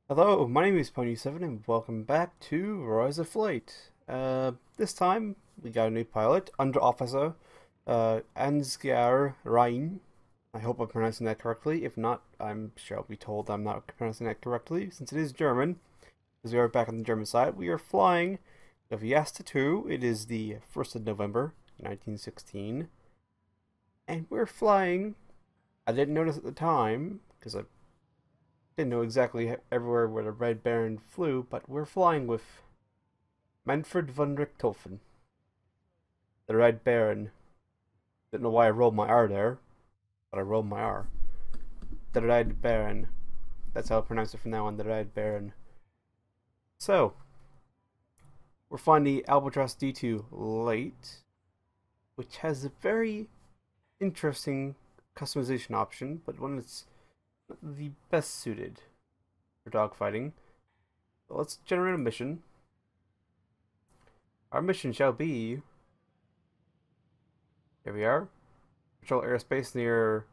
Hello, my name is Pony7 and welcome back to Rise of Flight. This time we got a new pilot, Under Officer Ansgar Ryan. I hope I'm pronouncing that correctly. If not, I'm sure I'll be told I'm not pronouncing that correctly, since it is German. As we are back on the German side, we are flying the Jasta 2. It is the 1st of November, 1916. And we're flying, I didn't notice at the time, because I didn't know exactly everywhere where the Red Baron flew, but we're flying with Manfred von Richthofen, the Red Baron. Didn't know why I rolled my R there, but I rolled my R. The Red Baron. That's how I pronounce it from now on, the Red Baron. So, we're flying the Albatross D2 late, which has a very interesting customization option, but one that's the best suited for dogfighting. So let's generate a mission. Our mission shall be, here we are, patrol airspace near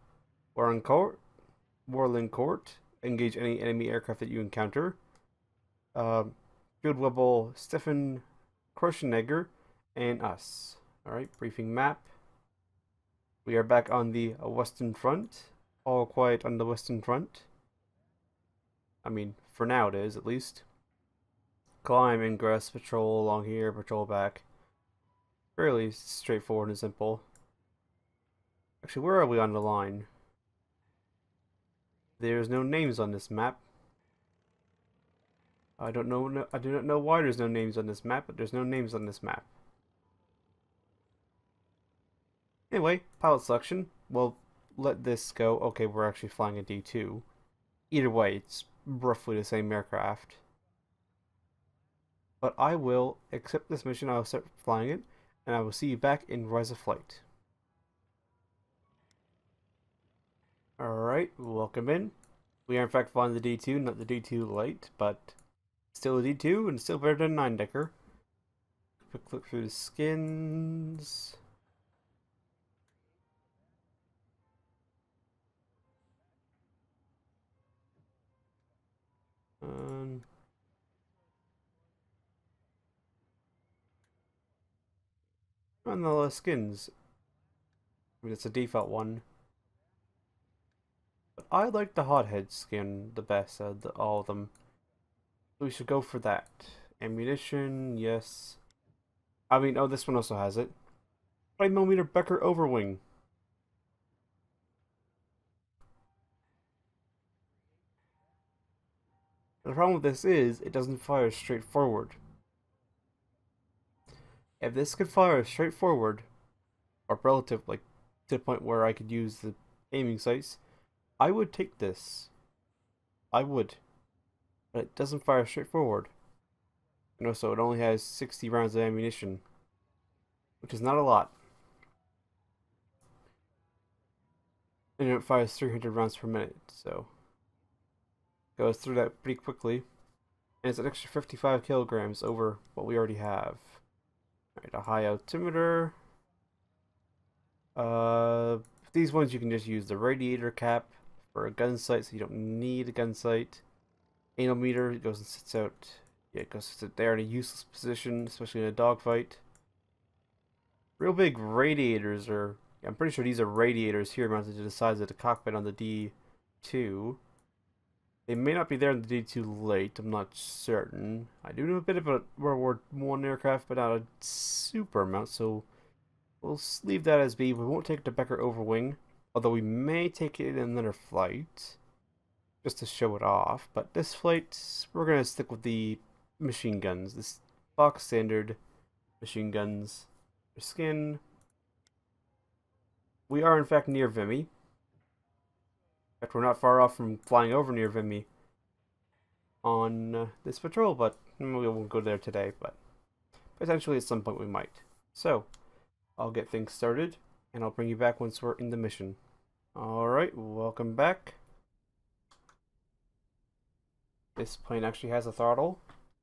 Warlin Court, engage any enemy aircraft that you encounter. Field level Stefan Kroschenegger and us. Alright, briefing map. We are back on the Western Front. All quiet on the Western Front. I mean, for now it is, at least. Climb, ingress, patrol along here, patrol back. Fairly straightforward and simple. Actually, where are we on the line? There's no names on this map. I do not know why there's no names on this map, but there's no names on this map. Anyway, pilot selection. Well, let this go. Okay, we're actually flying a D2. Either way, it's roughly the same aircraft. But I will accept this mission, I will start flying it, and I will see you back in Rise of Flight. Alright, welcome in. We are in fact flying the D2, not the D2 Lite, but still a D2 and still better than a 9-decker. Quick look through the skins. And the skins. I mean, it's a default one. But I like the hothead skin the best out of all of them. So we should go for that. Ammunition, yes. I mean, oh, this one also has it. 5mm Becker Overwing. The problem with this is, it doesn't fire straight forward. If this could fire straight forward, or relative, like, to the point where I could use the aiming sights, I would take this. I would. But it doesn't fire straight forward. And also, it only has 60 rounds of ammunition, which is not a lot. And it fires 300 rounds per minute, so goes through that pretty quickly. And it's an extra 55 kilograms over what we already have. Alright, a high altimeter. These ones you can just use the radiator cap for a gun sight, so you don't need a gun sight. Anal meter, it goes and sits out. Yeah, it goes to sit there in a useless position, especially in a dogfight. Real big radiators are. I'm pretty sure these are radiators here mounted to the sides of the cockpit on the D2. They may not be there in the D2 Late, I'm not certain. I do know a bit about World War I aircraft, but not a super amount, so we'll leave that as be. We won't take the Becker Overwing, although we may take it in another flight, just to show it off. But this flight, we're going to stick with the machine guns, this box standard machine guns. Their skin. We are in fact near Vimy. In fact, we're not far off from flying over near Vimy on this patrol, but we won't go there today, but potentially at some point we might. So, I'll get things started, and I'll bring you back once we're in the mission. Alright, welcome back. This plane actually has a throttle,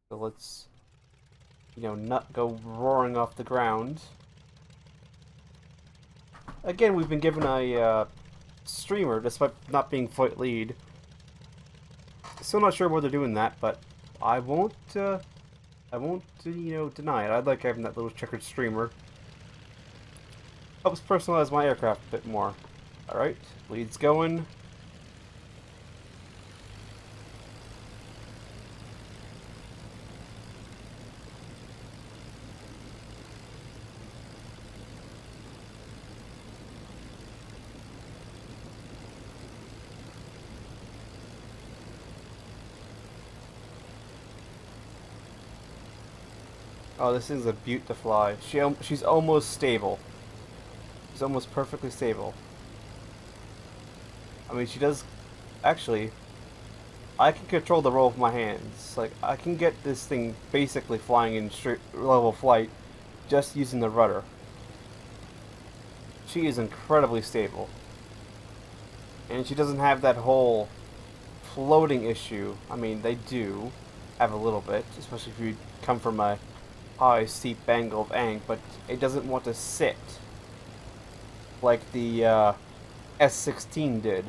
so let's, not go roaring off the ground. Again, we've been given a streamer, despite not being flight lead. Still not sure why they're doing that, but I won't, deny it. I'd like having that little checkered streamer. Helps personalize my aircraft a bit more. Alright, lead's going. Oh, this thing's a beaut to fly. She's almost stable. She's almost perfectly stable. I mean, she does... Actually, I can control the roll of my hands. Like, I can get this thing basically flying in straight level flight just using the rudder. She is incredibly stable. And she doesn't have that whole floating issue. I mean, they do have a little bit, especially if you come from a high, steep angle of angle, but it doesn't want to sit like the S-16 did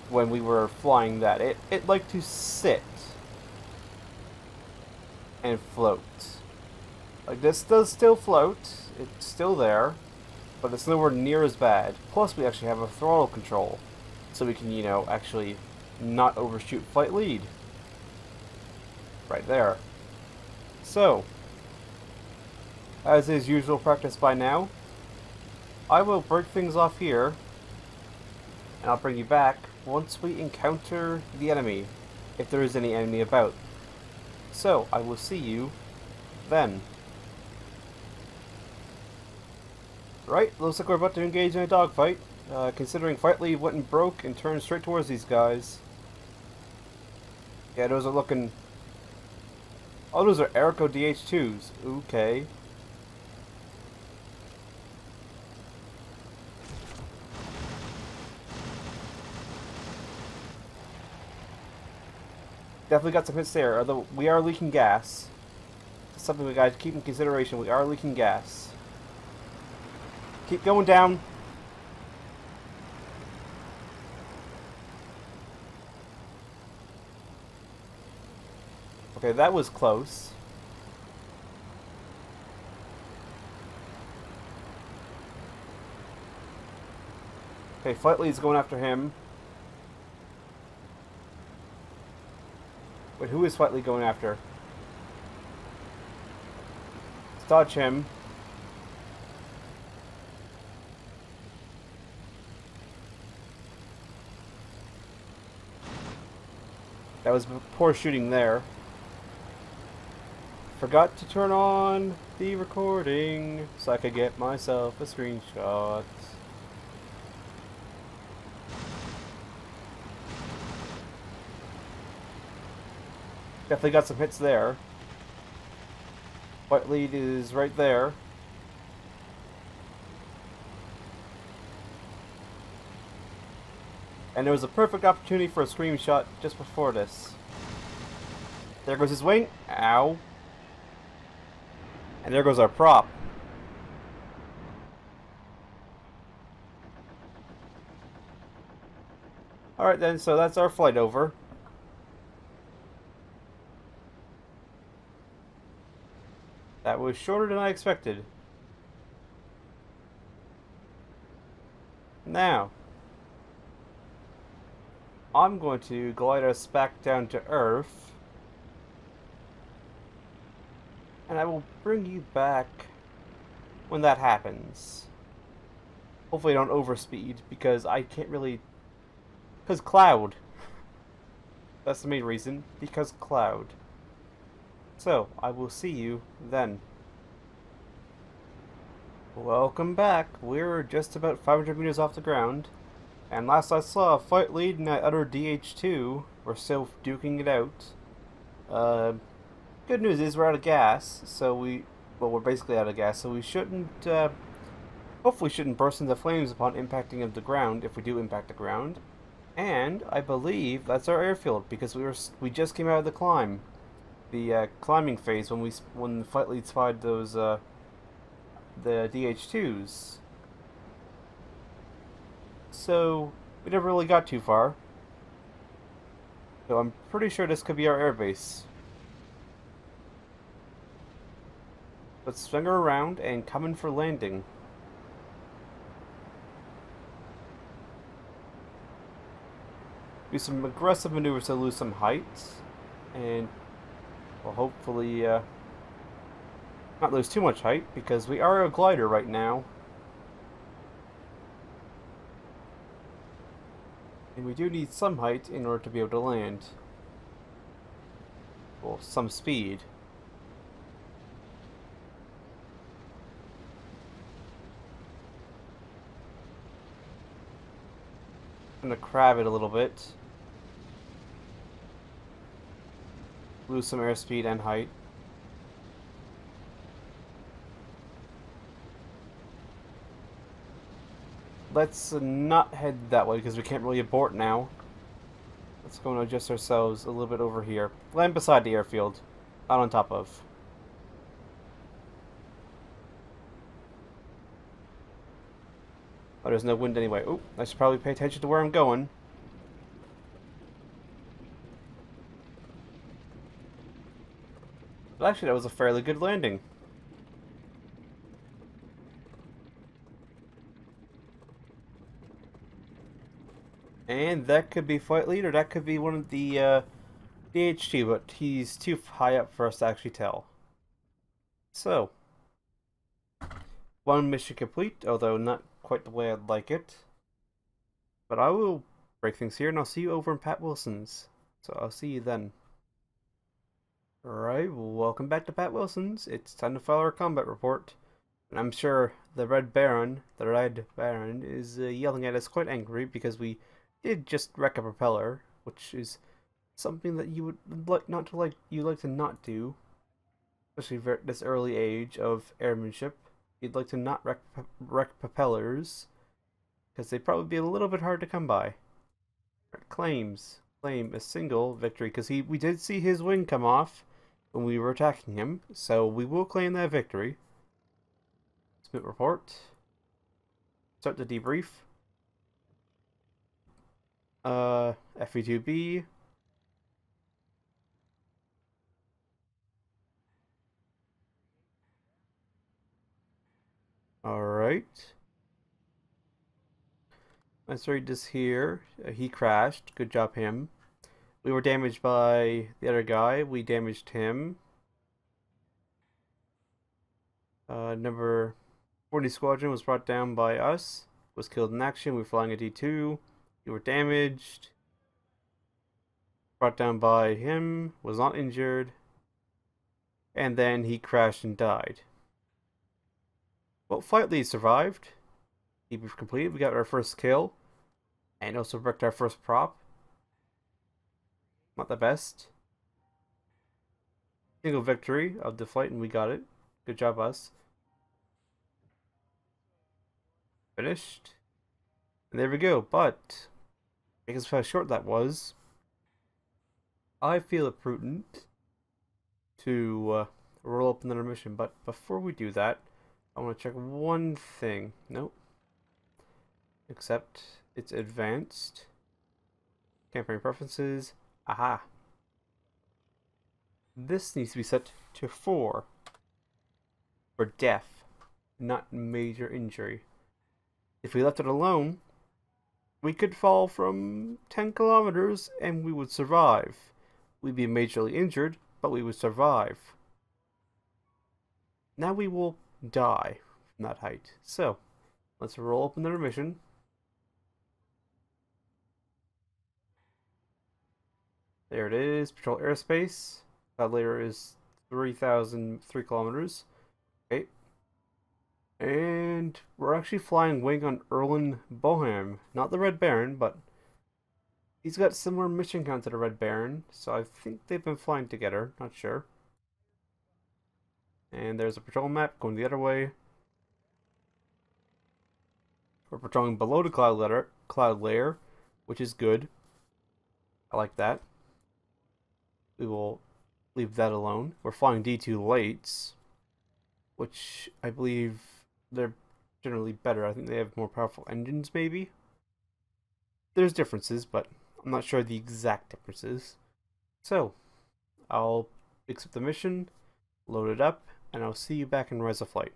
when we were flying that. It liked to sit and float. Like, this does still float, it's still there, but it's nowhere near as bad. Plus, we actually have a throttle control, so we can, actually not overshoot flight lead. Right there. So, as is usual practice by now, I will break things off here, and I'll bring you back once we encounter the enemy, if there is any enemy about. So, I will see you then. Right, looks like we're about to engage in a dogfight, considering Fight Lead went and broke and turned straight towards these guys. Yeah, those are looking... Oh, those are Airco DH2s. Okay. Definitely got some hits there, although we are leaking gas. That's something we gotta keep in consideration. We are leaking gas. Keep going down. Okay, that was close. Okay, Flight Lead's going after him. Wait, who is Flight Lead going after? Let's dodge him. That was poor shooting there. Forgot to turn on the recording so I could get myself a screenshot. Definitely got some hits there. White Lead is right there. And there was a perfect opportunity for a screenshot just before this. There goes his wing. Ow. And there goes our prop. Alright then, so that's our flight over. That was shorter than I expected. Now, I'm going to glide us back down to Earth. And I will bring you back when that happens. Hopefully I don't overspeed, because I can't really... Because cloud. That's the main reason. Because cloud. So, I will see you then. Welcome back. We're just about 500 meters off the ground. And last I saw, Fight Lead and that other DH2 were still duking it out. Good news is we're out of gas, so we're basically out of gas, so we shouldn't, hopefully shouldn't burst into flames upon impacting of the ground, if we do impact the ground. And I believe that's our airfield, because we just came out of the climb. The climbing phase when the Flight Lead spied those, the DH2s. So, we never really got too far. So I'm pretty sure this could be our airbase. Let's swing her around and come in for landing. Do some aggressive maneuvers to lose some height. And we'll hopefully not lose too much height because we are a glider right now. And we do need some height in order to be able to land. Well, some speed. I'm gonna crab it a little bit. Lose some airspeed and height. Let's not head that way because we can't really abort now. Let's go and adjust ourselves a little bit over here. Land beside the airfield, not on top of. Oh, there's no wind anyway. Oop, I should probably pay attention to where I'm going. But actually, that was a fairly good landing. And that could be Flight Lead, or that could be one of the DHT, but he's too high up for us to actually tell. So, one mission complete, although not quite the way I'd like it. But I will break things here, and I'll see you over in Pat Wilson's. So I'll see you then. Alright, welcome back to Pat Wilson's. It's time to file our combat report. And I'm sure the Red Baron is yelling at us quite angry because we did just wreck a propeller, which is something that you would like to not do, especially at this early age of airmanship. You'd like to not wreck propellers because they'd probably be a little bit hard to come by. Claim a single victory because we did see his wing come off when we were attacking him, so we will claim that victory. Submit report. Start the debrief. FE2B. Alright. Let's read this here. He crashed. Good job, him. We were damaged by the other guy. We damaged him. Number 40 Squadron was brought down by us. Was killed in action. We were flying a D2. You were damaged. Brought down by him. Was not injured. And then he crashed and died. Well, Flight Lead survived. Debrief completed. We got our first kill. And also wrecked our first prop. Not the best. Single victory of the flight, and we got it. Good job, us. Finished. And there we go. But, because of how short that was, I feel it prudent to roll up another mission. But before we do that, I want to check one thing. Nope. Except it's advanced. Campaign preferences. Aha. This needs to be set to 4 for death, not major injury. If we left it alone, we could fall from 10 kilometers and we would survive. We'd be majorly injured, but we would survive. Now we will die from that height. So, let's roll up another mission. There it is. Patrol airspace. That layer is 3,003 kilometers. Okay. And we're actually flying wing on Erlen Bohem. Not the Red Baron, but he's got similar mission count to the Red Baron, so I think they've been flying together. Not sure. And there's a patrol map going the other way. We're patrolling below the cloud layer, which is good. I like that. We will leave that alone. We're flying D2 Lates, which I believe they're generally better. I think they have more powerful engines, maybe. There's differences, but I'm not sure the exact differences. So, I'll accept the mission, load it up, and I'll see you back in Rise of Flight.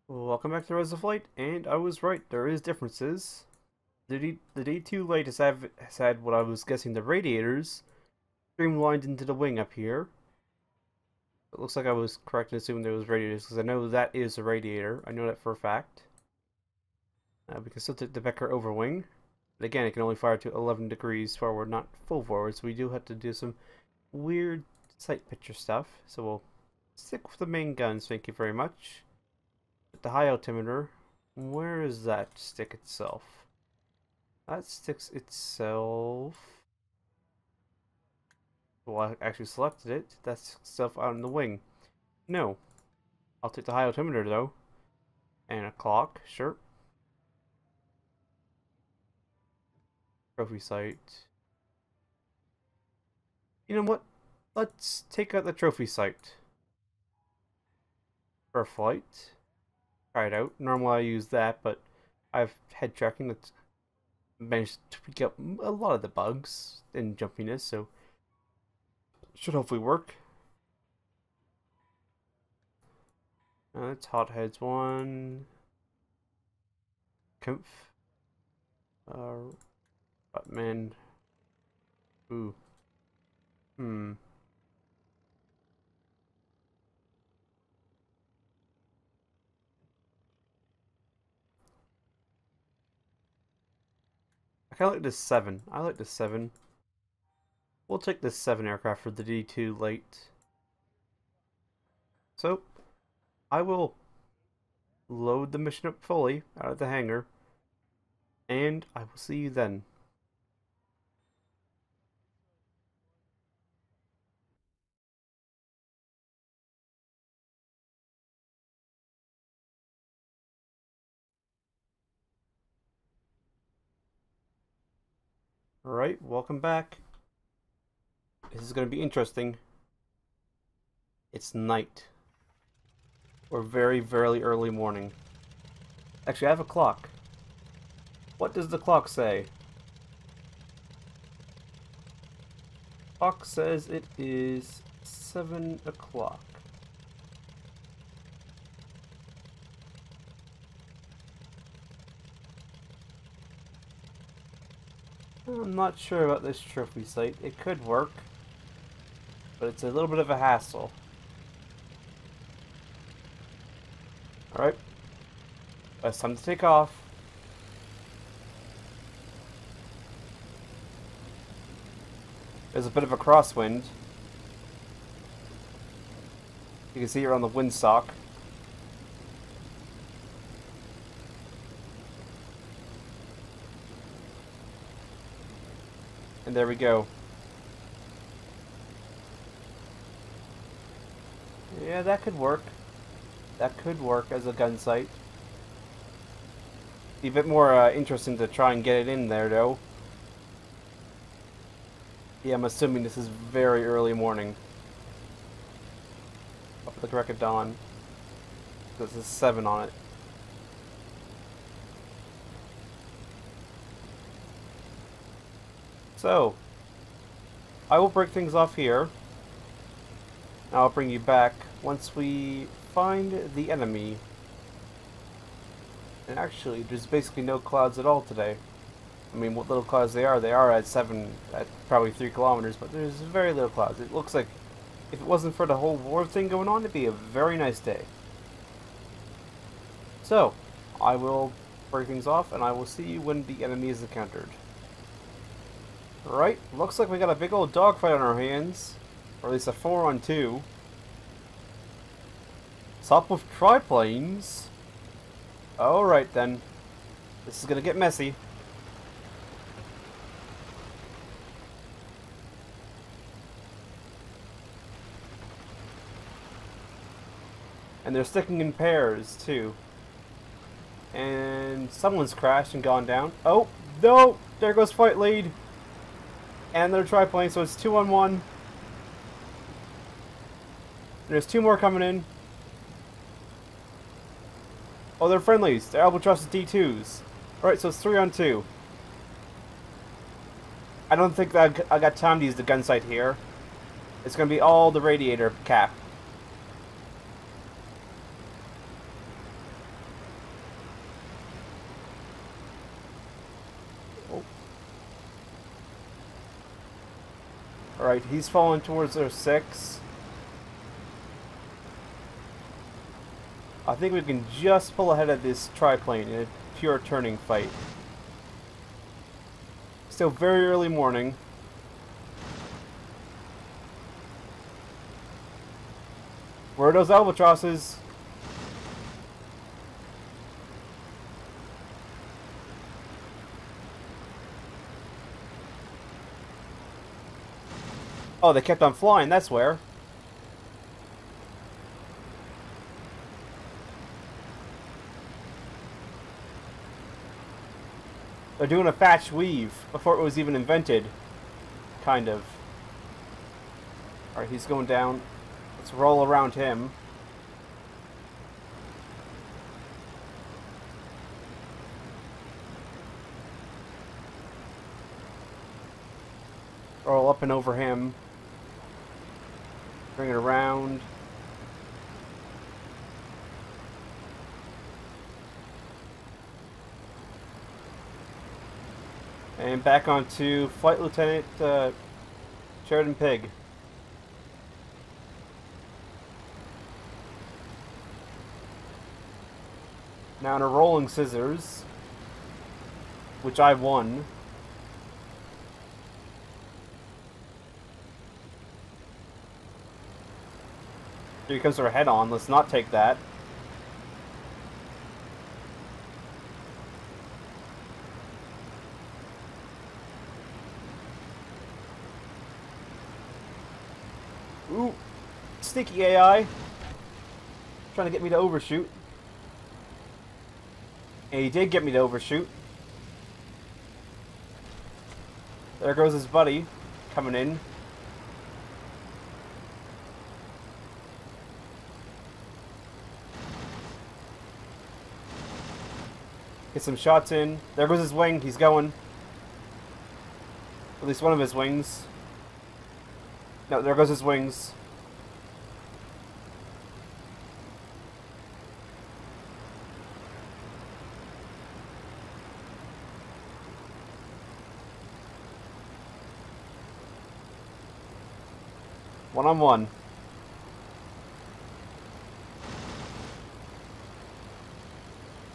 Welcome back to Rise of Flight, and I was right, there is differences. The D2 light has had what I was guessing the radiators streamlined into the wing up here. It looks like I was correct in assuming there was radiators, because I know that is a radiator. I know that for a fact. We can still take the Becker over wing. But again, it can only fire to 11 degrees forward, not full forward, so we do have to do some weird sight picture stuff. So we'll stick with the main guns, thank you very much. But the high altimeter, where does that stick itself? That sticks itself... Well, I actually selected it. That's stuff out in the wing. No. I'll take the high altimeter, though. And a clock, sure. Trophy site. You know what? Let's take out the trophy site. For a flight. Try it out. Normally I use that, but I've head tracking that's managed to pick up a lot of the bugs and jumpiness, so should hopefully work. That's Hotheads 1. Kempf. Buttman. Ooh. I kinda like this 7. I like this 7. We'll take this 7 aircraft for the D2 late. So, I will load the mission up fully out of the hangar, and I will see you then. Alright, welcome back. This is going to be interesting. It's night. Or very, very early morning. Actually, I have a clock. What does the clock say? Clock says it is 7 o'clock. I'm not sure about this trophy site. It could work, but it's a little bit of a hassle. Alright. It's time to take off. There's a bit of a crosswind. You can see it on the windsock. And there we go. Yeah, that could work. That could work as a gun sight. Be a bit more interesting to try and get it in there, though. Yeah, I'm assuming this is very early morning. Up at the crack of dawn. This is 7 on it. So, I will break things off here. I'll bring you back once we find the enemy. And actually, there's basically no clouds at all today. I mean, what little clouds they are at probably 3 kilometers, but there's very little clouds. It looks like if it wasn't for the whole war thing going on, it'd be a very nice day. So, I will break things off, and I will see you when the enemy is encountered. Alright, looks like we got a big old dogfight on our hands. Or at least a 4-on-2. Top with triplanes. Alright then. This is gonna get messy. And they're sticking in pairs, too. And someone's crashed and gone down. Oh, no! There goes flight lead! And they're triplanes, so it's 2-on-1. There's 2 more coming in. Oh, they're friendlies. They're Albatross D2s. Alright, so it's 3-on-2. I don't think that I got time to use the gun sight here. It's going to be all the radiator cap. Oh. Alright, he's falling towards their 6. I think we can just pull ahead of this triplane in a pure turning fight. Still very early morning. Where are those albatrosses? Oh, they kept on flying, that's where. They're doing a fast weave before it was even invented. Kind of. Alright, he's going down. Let's roll around him. Roll up and over him. Bring it around. And back onto Flight Lieutenant Sheridan Pig. Now in a rolling scissors, which I won. Here comes her head on. Let's not take that. Ooh, sneaky AI. Trying to get me to overshoot. And he did get me to overshoot. There goes his buddy coming in. Get some shots in. There goes his wing. He's going. At least one of his wings. No, there goes his wings. One on one.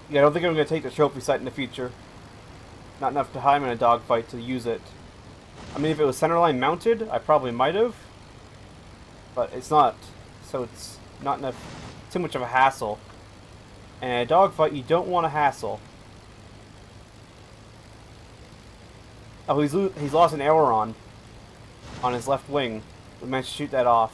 Yeah, I don't think I'm going to take the trophy site in the future. Not enough time in a dogfight to use it. I mean, if it was centerline mounted, I probably might have. But it's not. So it's not enough, too much of a hassle. And in a dogfight, you don't want a hassle. Oh, he's lost an aileron on his left wing. We managed to shoot that off.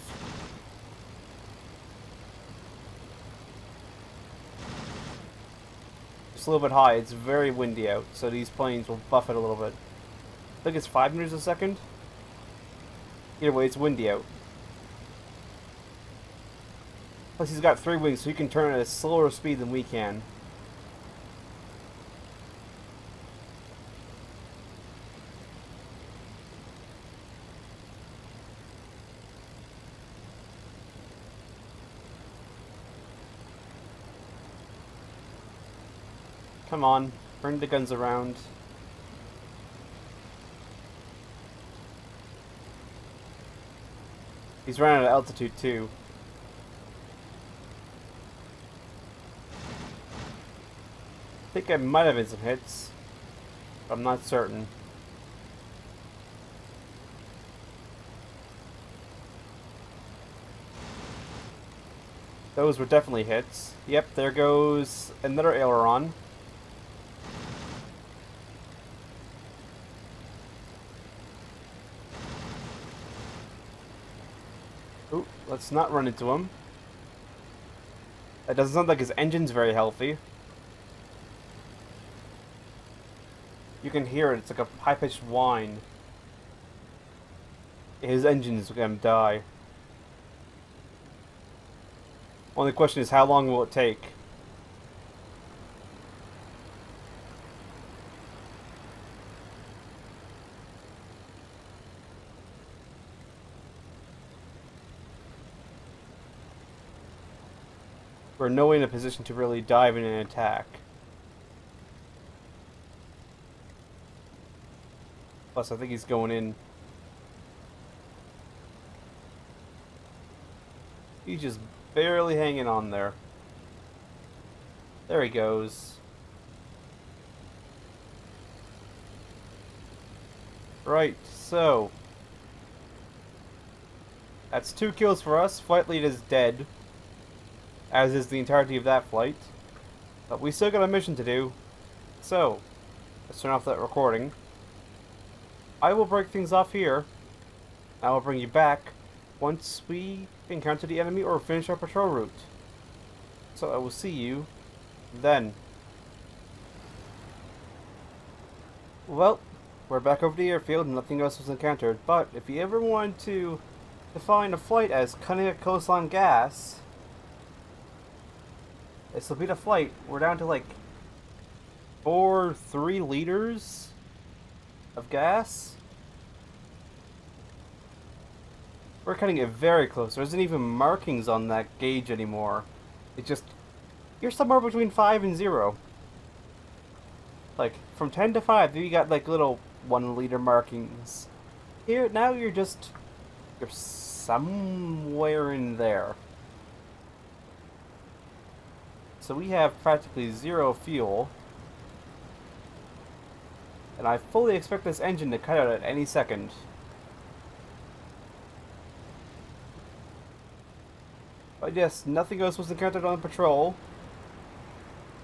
Just a little bit high. It's very windy out, so these planes will buff it a little bit. I think it's 5 meters a second. Either way, it's windy out. Plus, he's got 3 wings, so he can turn at a slower speed than we can. Come on, bring the guns around. He's running at altitude too. I think I might have been some hits, but I'm not certain. Those were definitely hits. Yep, there goes another aileron. Ooh, let's not run into him. That doesn't sound like his engine's very healthy. You can hear it, it's like a high-pitched whine. His engine's gonna die. Only question is, how long will it take? we're no way in a position to really dive in and attack. Plus, I think he's going in. He's just barely hanging on there. There he goes. Right, so that's 2 kills for us. Flight lead is dead, as is the entirety of that flight. But we still got a mission to do. So, let's turn off that recording. I will break things off here. I will bring you back once we encounter the enemy or finish our patrol route. So I will see you then. Well, we're back over the airfield and nothing else was encountered, but if you ever want to define a flight as cutting it close on gas, this will be the flight. We're down to like 3 liters of gas. We're cutting it very close. There isn't even markings on that gauge anymore. It just, you're somewhere between 5 and 0. Like, from 10 to 5, you got like little 1 liter markings. Here, now you're somewhere in there. So we have practically 0 fuel. And I fully expect this engine to cut out at any second. But yes, nothing else was encountered on patrol.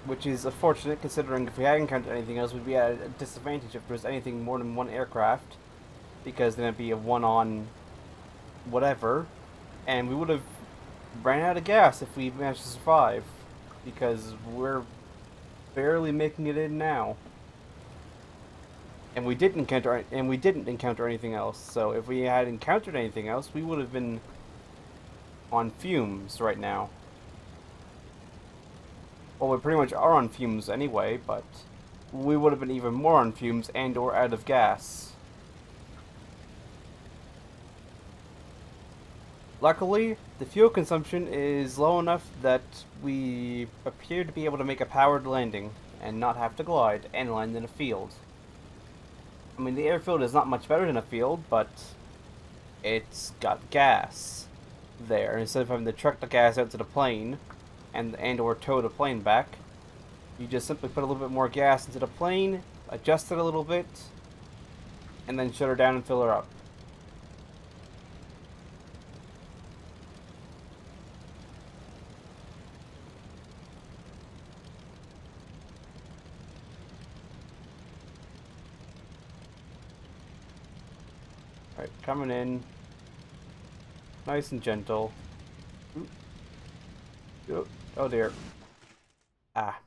Which is unfortunate, considering if we had encountered anything else, we'd be at a disadvantage if there was anything more than 1 aircraft. Because then it'd be a 1 on whatever. And we would have ran out of gas if we managed to survive. Because we're barely making it in now. And we didn't encounter anything else. So if we had encountered anything else, we would have been on fumes right now. Well, we pretty much are on fumes anyway, but we would have been even more on fumes and or out of gas. Luckily, the fuel consumption is low enough that we appear to be able to make a powered landing and not have to glide and land in a field. I mean, the airfield is not much better than a field, but it's got gas there. Instead of having to truck the gas out to the plane and or tow the plane back, you just simply put a little bit more gas into the plane, adjust it a little bit, and then shut her down and fill her up. Alright, coming in. Nice and gentle. Oh dear. Ah.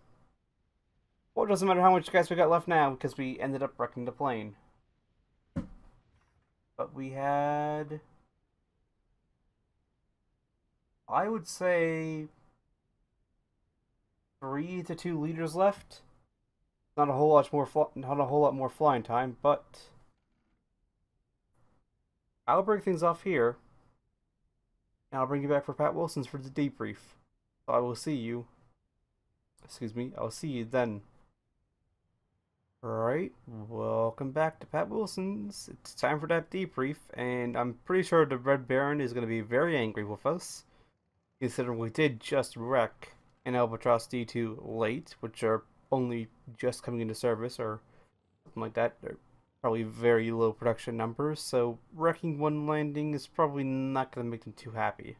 Well, it doesn't matter how much gas we got left now, because we ended up wrecking the plane. But we had, I would say, 3 to 2 liters left. Not a whole lot more flying time, but I'll break things off here. And I'll bring you back for Pat Wilson's for the debrief. So I will see you. Excuse me. I'll see you then. Alright. Welcome back to Pat Wilson's. It's time for that debrief. And I'm pretty sure the Red Baron is going to be very angry with us, considering we did just wreck an Albatross D2 late, which are only just coming into service or something like that. They're probably very low production numbers, so wrecking 1 landing is probably not going to make them too happy.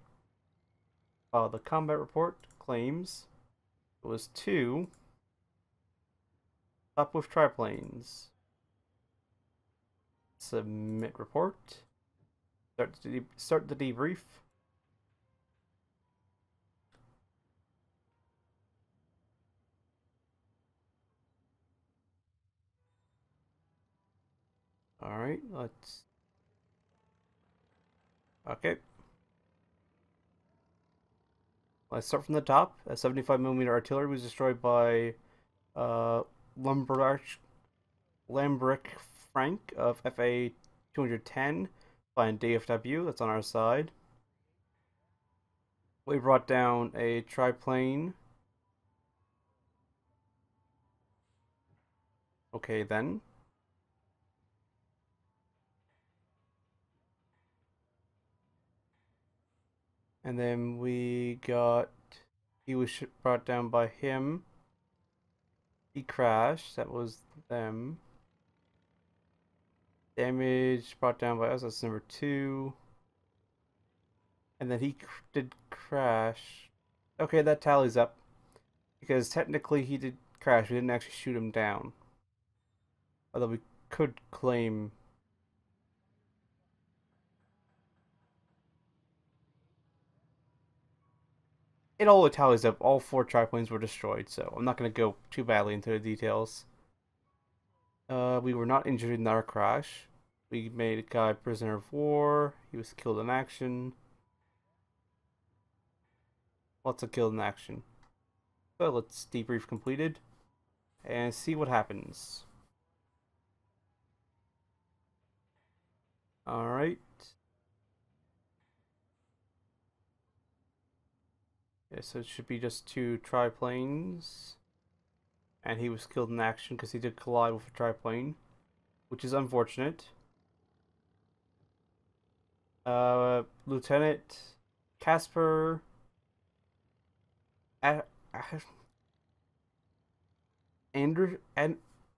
The combat report claims it was 2 Sopwith triplanes. Submit report. Start the debrief. Alright, let's... Okay. Let's start from the top. A 75mm artillery was destroyed by Lambrick Frank of FA 210 by DFW. That's on our side. We brought down a triplane. Okay, then. And then we got... He was brought down by him. He crashed. That was them. Damage brought down by us. That's number 2. And then he did crash. Okay, that tallies up. Because technically he did crash. We didn't actually shoot him down. Although we could claim... It all tallies up. All 4 triplanes were destroyed, so I'm not going to go too badly into the details. We were not injured in our crash. We made a guy prisoner of war. He was killed in action. Lots of killed in action. So let's debrief completed and see what happens. Alright. Yeah, so it should be just 2 triplanes. And he was killed in action because he did collide with a triplane, which is unfortunate. Lieutenant Casper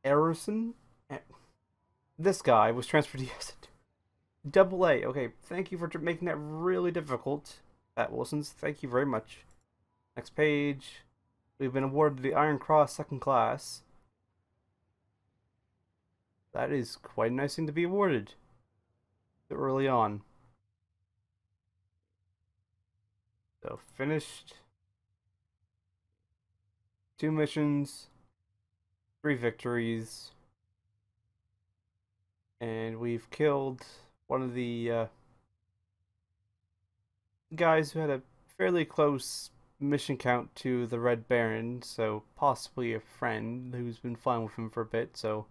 Arison. This guy was transferred to Double A. Okay, thank you for making that really difficult, Pat Wilson's. Thank you very much. Next page. We've been awarded the Iron Cross Second Class. That is quite a nice thing to be awarded so early on. So, finished. 2 missions. 3 victories. And we've killed one of the guys who had a fairly close mission count to the Red Baron, so possibly a friend who's been flying with him for a bit, so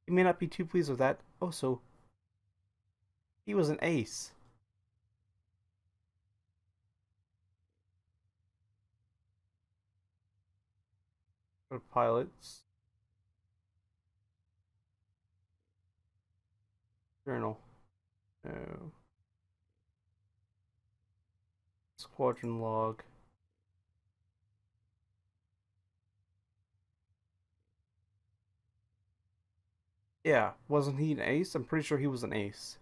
he may not be too pleased with that. Also, he was an ace. For pilots. Journal. No. Squadron log. Yeah, wasn't he an ace? I'm pretty sure he was an ace.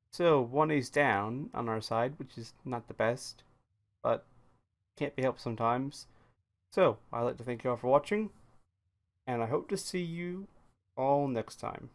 So, 1 ace down on our side, which is not the best, but can't be helped sometimes. So, I'd like to thank you all for watching, and I hope to see you all next time.